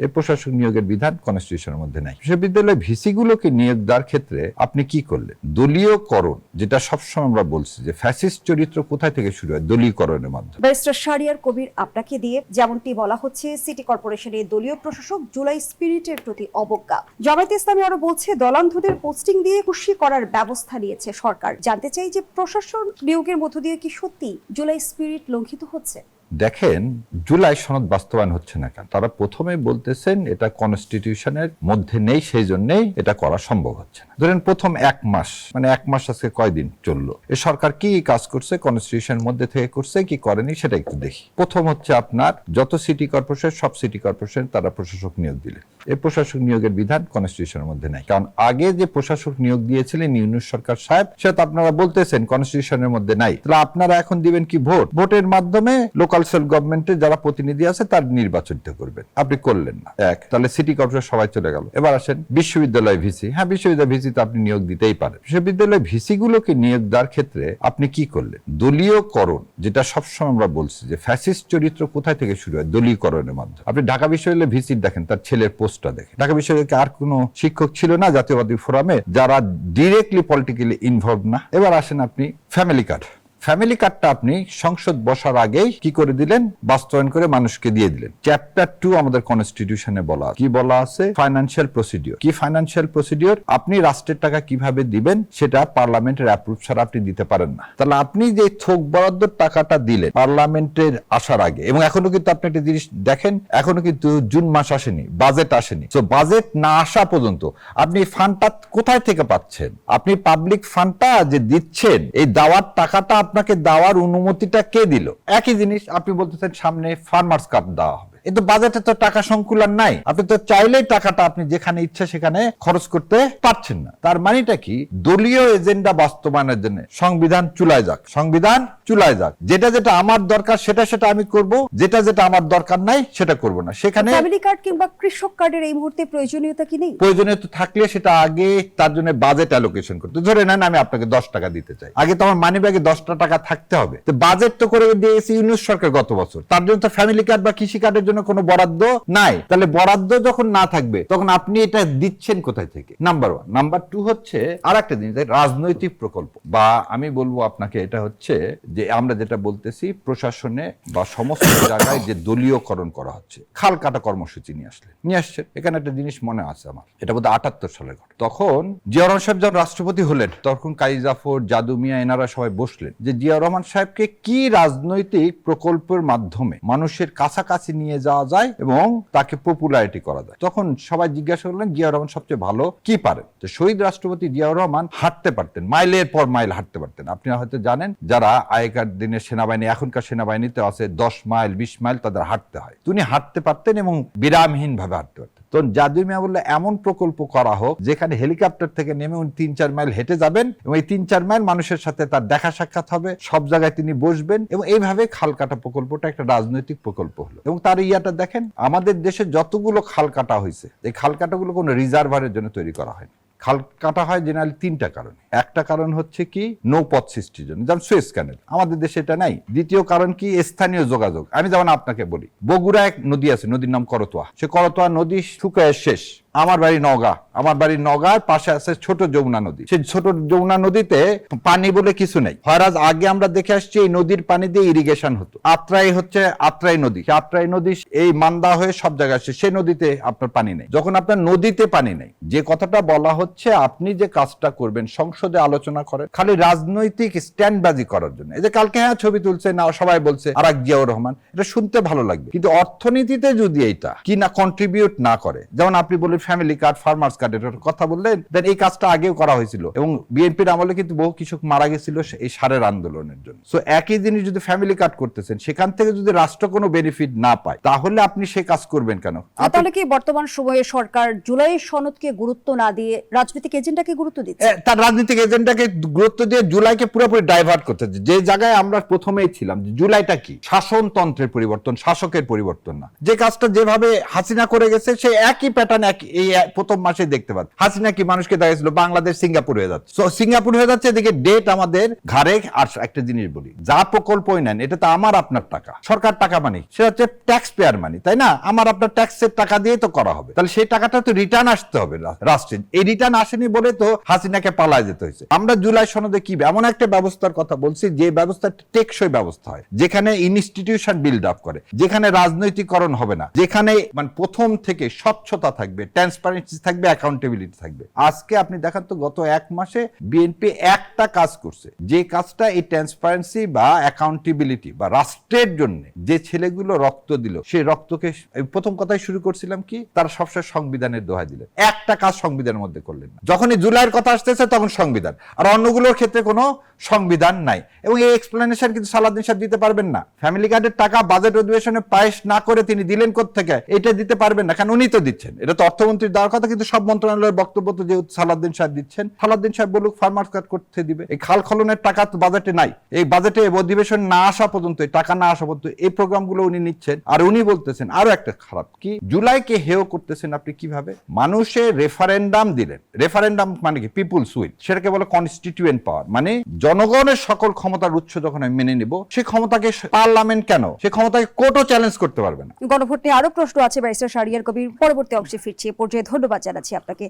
এই প্রশাসক নিয়োগের বিধান কনস্টিটিউশনের মধ্যে নাই। বিশ্ববিদ্যালয় ভিসিগুলোকে নিয়োগ দেওয়ার ক্ষেত্রে আপনি কি করলেন? দলীয়করণ, যেটা সবসময় আমরা বলছি যে ফ্যাসিস্ট চরিত্র কোথায় থেকে শুরু হয়? দলীয়করণের মাধ্যমে। ব্যারিস্টার শাহরিয়ার কবির আপনাকে দিয়ে যেমনটি বলা হচ্ছে সিটি কর্পোরেশনের দলীয় প্রশাসক জুলাই স্পিরিটের প্রতি অবজ্ঞা। জামায়াতে ইসলামী আরো বলছে দলান্ধদের পোস্টিং দিয়ে খুশি করার ব্যবস্থা নিয়েছে সরকার। জানতে চাই যে প্রশাসন নিয়োগের মধ্য দিয়ে কি সত্যি জুলাই স্পিরিট লঙ্ঘিত হচ্ছে? দেখেন, জুলাই সনদ বাস্তবায়ন হচ্ছে না কেন? তারা প্রথমে বলতেছেন এটা কনস্টিটিউশনের মধ্যে নেই, সেই জন্যই এটা করা সম্ভব হচ্ছে না। ধরেন প্রথম এক মাস, মানে এক মাস আজকে কয়দিন চললো, এ সরকার কি কাজ করছে, কনস্টিটিউশনের মধ্যে থেকে করছে কি করেনি সেটা একটু দেখি। প্রথম হচ্ছে আপনার যত সিটি কর্পোরেশন, সব সিটি কর্পোরেশন তারা প্রশাসক নিয়োগ দিলেন। এই প্রশাসক নিয়োগের বিধান কনস্টিটিউশনের মধ্যে নাই। কারণ আগে যে প্রশাসক নিয়োগ দিয়েছিলেন ইউনূস সরকার সাহেব, সেটা আপনারা বলতেছেন কনস্টিটিউশনের মধ্যে নাই। তাহলে আপনারা এখন দিবেন কি? ভোট। ভোটের মাধ্যমে লোকাল সেলফ গভর্নমেন্টের যারা প্রতিনিধি আছে তার নির্বাচিত করবেন। আপনি করলেন না। এক, তাহলে সিটি কর্পোরেশন সবাই চলে গেল। এবার আসেন বিশ্ববিদ্যালয় ভিসি। হ্যাঁ, বিশ্ববিদ্যালয় ভিসি তো আপনি নিয়োগ দিতেই পারেন। বিশ্ববিদ্যালয় ভিসি গুলোকে নিয়োগ দেওয়ার ক্ষেত্রে আপনি কি করলেন? দলীয়করণ, যেটা সবসময় আমরা বলছি যে ফ্যাসিস্ট চরিত্র কোথায় থেকে শুরু হয়? দলীয়করণের মাধ্যমে। আপনি ঢাকা বিশ্ববিদ্যালয় ভিসি দেখেন, তার ছেলের পোস্টটা দেখেন। ঢাকা বিশ্ববিদ্যালয়ে আর কোনো শিক্ষক ছিল না জাতীয়বাদী ফোরামে যারা ডিরেক্টলি পলিটিক্যালি ইনভলভ না। এবার আসেন আপনি ফ্যামিলি কার্ড। ফ্যামিলি কার্ডটা আপনি সংসদ বসার আগেই কি করে দিলেন? বাস্তবায়ন করে মানুষকে দিয়ে দিলেন। চ্যাপ্টার 2 আমাদের কনস্টিটিউশনে বলা কি বলা আছে? Financial procedure. কি ফাইন্যান্সিয়াল প্রসিডিওর? আপনি রাষ্ট্রের টাকা কিভাবে দিবেন সেটা পার্লামেন্টের অ্যাপ্রুভ ছাড়া আপনি দিতে পারেন না। তাহলে আপনি যে থোক বরাদ্দর টাকাটা দিলেন পার্লামেন্টের আসার আগে, এবং এখনো কিন্তু আপনি একটা জিনিস দেখেন, এখনো কিন্তু জুন মাস আসেনি, বাজেট আসেনি। তো বাজেট না আসা পর্যন্ত আপনি ফান্ডটা কোথায় থেকে পাচ্ছেন? আপনি পাবলিক ফান্ডটা যে দিচ্ছেন, এই দেওয়ার টাকাটা আপনাকে দেওয়ার অনুমতিটা কে দিল? একই জিনিস আপনি বলতেছেন সামনে ফার্মার্স কার্ড দেওয়া হবে। কিন্তু বাজেটে তো টাকা সংকুলন নাই। আপনি তো চাইলেই টাকাটা আপনি যেখানে ইচ্ছা সেখানে খরচ করতে পারছেন না। তার মানেটা কি? দলীয় এজেন্ডা বাস্তবায়নের জন্য সংবিধান চুলায় যাক, সংবিধান চুলায় যাক। যেটা যেটা আমার দরকার সেটা সেটা আমি করব, যেটা যেটা আমার দরকার নাই সেটা করব না। সেখানে ফ্যামিলি কার্ড কিংবা কৃষক কার্ডের এই মুহূর্তে প্রয়োজনীয়তা কি নেই? প্রয়োজনীয়তা থাকলে সেটা আগে তার জন্য বাজেট অ্যালোকেশন করতে। ধরে নেন আমি আপনাকে 10 টাকা দিতে চাই, আগে তো আমার মানি ব্যাগে 10টা টাকা থাকতে হবে। তো বাজেট তো করে দিয়েছে ইউনূস সরকার গত বছর, তার জন্য তো ফ্যামিলি কার্ড বা কৃষি কার্ডের জন্য কোনো বরাদ্দ নাই। তাহলে বরাদ্দ যখন না থাকবে তখন আপনি এটা দিচ্ছেন কোথায় থেকে? নাম্বার 1। নাম্বার 2 হচ্ছে আর একটা জিনিস, রাজনৈতিক প্রকল্প, বা আমি বলবো আপনাকে এটা হচ্ছে যে আমরা যেটা বলতেছি প্রশাসনে বা সমস্ত জায়গায় যে দলীয়করণ করা হচ্ছে। খাল কাটা কর্মসূচি নিয়ে আসছেন। এখানে একটা জিনিস মনে আছে আমার, এটা বোধহয় 78 সালের ঘটনা। তখন জিয়া রহমান সাহেব যখন রাষ্ট্রপতি হলেন, তখন কাজী জাফর, জাদু মিয়া, এনারা সবাই বসলেন যে জিয়া রহমান সাহেবকে কি রাজনৈতিক প্রকল্পের মাধ্যমে মানুষের কাছাকাছি নিয়ে যাওয়া যায় এবং তাকে পপুলারিটি করা যায়। তখন সবাই জিজ্ঞাসা করলেন জিয়া রহমান সবচেয়ে ভালো কি পারেন? তো শহীদ রাষ্ট্রপতি জিয়াউর রহমান হাঁটতে পারতেন, মাইলের পর মাইল হাঁটতে পারতেন। আপনি হয়তো জানেন, যারা আগেকার দিনের সেনাবাহিনী, এখনকার সেনাবাহিনীতে আছে 10 মাইল 20 মাইল তাদের হাঁটতে হয়, তিনি হাঁটতে পারতেন এবং বিরামহীন ভাবে হাঁটতে পারতেন। তখন জাদু মিয়া বললো এমন প্রকল্প করা হোক যেখানে হেলিকপ্টার থেকে নেমে উনি 3-4 মাইল হেঁটে যাবেন এবং এই 3-4 মাইল মানুষের সাথে তার দেখা সাক্ষাৎ হবে, সব জায়গায় তিনি বসবেন, এবং এইভাবে খাল কাটা প্রকল্পটা একটা রাজনৈতিক প্রকল্প হলো। এবং তার ইয়াটা দেখেন, আমাদের দেশে যতগুলো খাল কাটা হয়েছে, এই খাল কাটাগুলো কোনো রিজার্ভারের জন্য তৈরি করা হয়নি। খাল কাটা হয় জেনারেলি 3টা কারণে। একটা কারণ হচ্ছে কি নৌপথ সৃষ্টির জন্য, যেমন সুয়েজ ক্যানেল, আমাদের দেশে এটা নাই। দ্বিতীয় কারণ কি স্থানীয় যোগাযোগ। আমি যেমন আপনাকে বলি, বগুড়া এক নদী আছে, নদীর নাম করতোয়া। সে করতোয়া নদী শুকায় শেষ। আমার বাড়ি নওগাঁ, আমার বাড়ির নওগাঁর পাশে আছে ছোট যমুনা নদী। সেই ছোট যমুনা নদীতে পানি বলে কিছু নেই। হয়রাজ আগে আমরা দেখে আসছি এই নদীর পানি দিয়ে ইরিগেশন হতো। আত্রাই হচ্ছে আত্রাই নদী, আত্রাই নদী এই মান্দা হয়ে সব জায়গায় আসছে, সেই নদীতে আপনার পানি নেই। যখন আপনার নদীতে পানি নেই, যে কথাটা বলা হচ্ছে আপনি যে কাজটা করবেন সংসদে আলোচনা করেন খালি রাজনৈতিক স্ট্যান্ডবাজি করার জন্য। এই যে কালকে হ্যাঁ ছবি তুলছে না, সবাই বলছে আরেক জিয়াউর রহমান, এটা শুনতে ভালো লাগবে, কিন্তু অর্থনীতিতে যদি এইটা কি না কন্ট্রিবিউট না করে, যেমন আপনি বলেন ফ্যামিলি কার্ড, ফার্মার্স কার্ড, এটার কথা বললেন, দেন এই কাজটা আগেও করা হয়েছিল এবং বিএনপির আমলে কিন্তু বহু কৃষক মারা গেছিল এই সারের আন্দোলনের জন্য। সো একই জিনিস যদি ফ্যামিলি কার্ড করতেছেন, সেখান থেকে যদি রাষ্ট্র কোনো বেনিফিট না পায়, তাহলে আপনি সে কাজ করবেন কেন? তাহলে কি বর্তমান সময়ে সরকার জুলাই সনদকে গুরুত্ব না দিয়ে রাজনৈতিক এজেন্ডাকে গুরুত্ব দিচ্ছে? তার রাজনৈতিক এজেন্ডাকে গুরুত্ব দিয়ে জুলাইকে পুরোপুরি ডাইভার্ট করতেছে। যে জায়গায় আমরা প্রথমেই ছিলাম, জুলাইটা কি শাসনতন্ত্রের পরিবর্তন, শাসকের পরিবর্তন না। যে কাজটা যেভাবে হাসিনা করে গেছে সেই একই প্যাটার্ন এই প্রথম মাসে দেখতে পাচ্ছি হাসিনা কি মানুষকে দেখাইছিল বাংলাদেশ সিঙ্গাপুর হয়ে যাচ্ছে। সিঙ্গাপুর হয়ে যাচ্ছে, এদিকে ডেট আমাদের ঘাড়ে। আর একটা জিনিস বলি, যা প্রকল্পই নেন এটা তো আমার আপনার টাকা, সরকার টাকা মানি, সেটা হচ্ছে ট্যাক্স পেয়ার মানি, তাই না? আমার আপনার ট্যাক্সের টাকা দিয়ে তো করা হবে, তাহলে সেই টাকাটা তো রিটার্ন আসতে হবে রাষ্ট্রে। এই রিটার্ন আসেনি বলে তো হাসিনাকে পালায় যেতে হয়েছে। আমরা জুলাই সনদে কি এমন একটা ব্যবস্থার কথা বলছি যে ব্যবস্থা টেকসই ব্যবস্থা হয়, যেখানে ইনস্টিটিউশন বিল্ড আপ করে, যেখানে রাজনৈতিকরণ হবে না, যেখানে মানে প্রথম থেকে স্বচ্ছতা থাকবে, ট্রান্সপারেন্সি থাকবে, অ্যাকাউন্টেবিলিটি থাকবে। আজকে আপনি দেখান তো গত এক মাসে বিএনপি একটা কাজ করছে, যে কাজটা এই ট্রান্সপারেন্সি বা অ্যাকাউন্টেবিলিটি বা রাষ্ট্রের জন্য যে ছেলেগুলো রক্ত দিল, সেই রক্তকে প্রথম কথাই শুরু করছিলাম কি, তারা সবসময় সংবিধানের দোহাই দিলেন, একটা কাজ সংবিধানের মধ্যে করলেন না। যখনই জুলাইয়ের কথা আসতেছে তখন সংবিধান, আর অন্যগুলোর ক্ষেত্রে কোনো সংবিধান নাই। এবং এই এক্সপ্লেনেশন কিন্তু সালাউদ্দিন সাহেব দিতে পারবেন না। ফ্যামিলি কার্ডের টাকা বাজেট অধিবেশনে পাস না করে তিনি দিলেন কোত্থেকে, এটা দিতে পারবেন না, কারণ উনি তো দিচ্ছেন, এটা তো অর্থমন্ত্রীর দেওয়ার কথা, কিন্তু সব মন্ত্রণালয়ের বক্তব্য তো যেহেতু সালাউদ্দিন সাহেব দিচ্ছেন, সালাউদ্দিন সাহেব বলুক ফার্মার কার্ড করতে দিবে। এই খাল খননের টাকা তো বাজেটে নাই, এই বাজেটে অধিবেশন না আসা পর্যন্ত, এই টাকা না আসা পর্যন্ত এই প্রোগ্রামগুলো উনি নিচ্ছেন। আর উনি বলতেছেন আরো একটা খারাপ কি, জুলাইকে হেয় করতেছেন আপনি কিভাবে? মানুষের রেফারেন্ডাম দিলেন, রেফারেন্ডাম মানে কি, পিপুলস উইল, সেটাকে বলে কনস্টিটিউয়েন্ট পাওয়ার, মানে জনগণের সকল ক্ষমতার উৎস যখন আমি মেনে নিব, সেই ক্ষমতাকে পার্লামেন্ট কেন, সেই ক্ষমতাকে কোর্টও চ্যালেঞ্জ করতে পারবে না। গণভোট নিয়ে আরো প্রশ্ন আছে ব্যারিস্টার শাহরিয়ার কবির, পরবর্তী অংশে ফিরছি। এ পর্যায়ে ধন্যবাদ জানাচ্ছি আপনাকে।